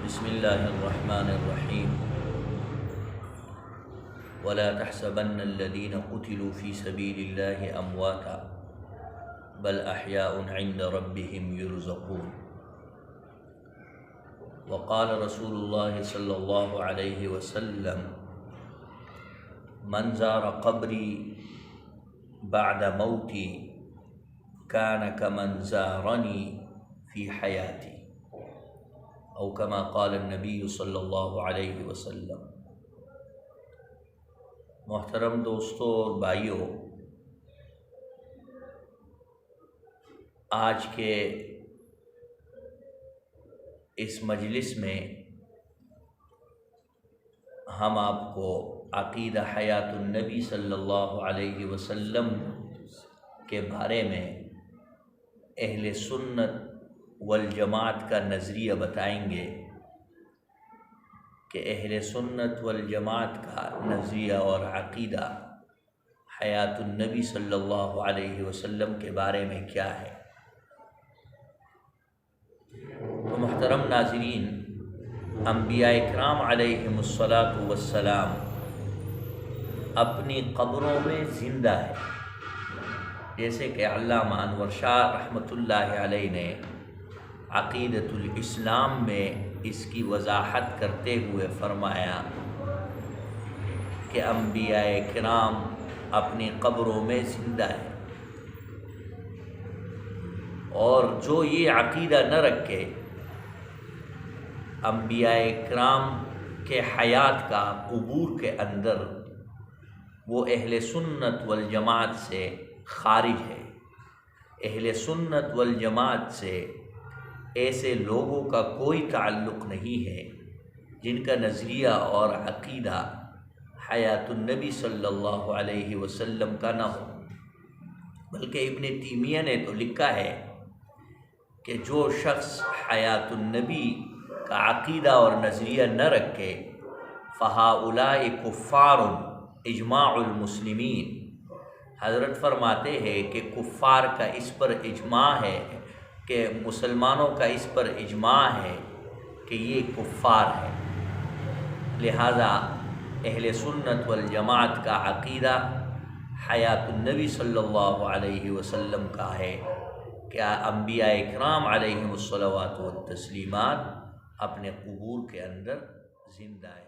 بسم اللہ الرحمن الرحیم ولا تحسبن الذین قتلوا فی سبیل اللہ امواتا بل احیاء عند ربهم یرزقون وقال رسول اللہ صلی اللہ علیہ وسلم من زار قبری بعد موتی کان کمن زارنی فی حیاتی او کما قال النبی صلی اللہ علیہ وسلم۔ محترم دوستوں اور بھائیوں، آج کے اس مجلس میں ہم آپ کو عقیدہ حیات النبی صلی اللہ علیہ وسلم کے بارے میں اہل سنت والجماعت کا نظریہ بتائیں گے کہ اہل سنت والجماعت کا نظریہ اور عقیدہ حیات النبی صلی اللہ علیہ وسلم کے بارے میں کیا ہے۔ تو محترم ناظرین، انبیاء کرام علیہم الصلاۃ والسلام اپنی قبروں میں زندہ ہے، جیسے کہ علامہ انور شاہ رحمۃ اللہ علیہ نے عقیدۃ الاسلام میں اس کی وضاحت کرتے ہوئے فرمایا کہ انبیاء کرام اپنی قبروں میں زندہ ہے، اور جو یہ عقیدہ نہ رکھے انبیاء کرام کے حیات کا قبور کے اندر، وہ اہل سنت والجماعت سے خارج ہے۔ اہل سنت والجماعت سے ایسے لوگوں کا کوئی تعلق نہیں ہے جن کا نظریہ اور عقیدہ حیات النبی صلی اللہ علیہ وسلم کا نہ ہو، بلکہ ابن تیمیہ نے تو لکھا ہے کہ جو شخص حیات النبی کا عقیدہ اور نظریہ نہ رکھے فہؤلاء کفار اجماع المسلمین۔ حضرت فرماتے ہیں کہ کفار کا اس پر اجماع ہے، کہ مسلمانوں کا اس پر اجماع ہے کہ یہ کفار ہے۔ لہذا اہل سنت والجماعت کا عقیدہ حیات النبی صلی اللہ علیہ وسلم کا ہے کہ انبیاء کرام علیہم الصلوات والتسلیمات اپنے قبور کے اندر زندہ ہے۔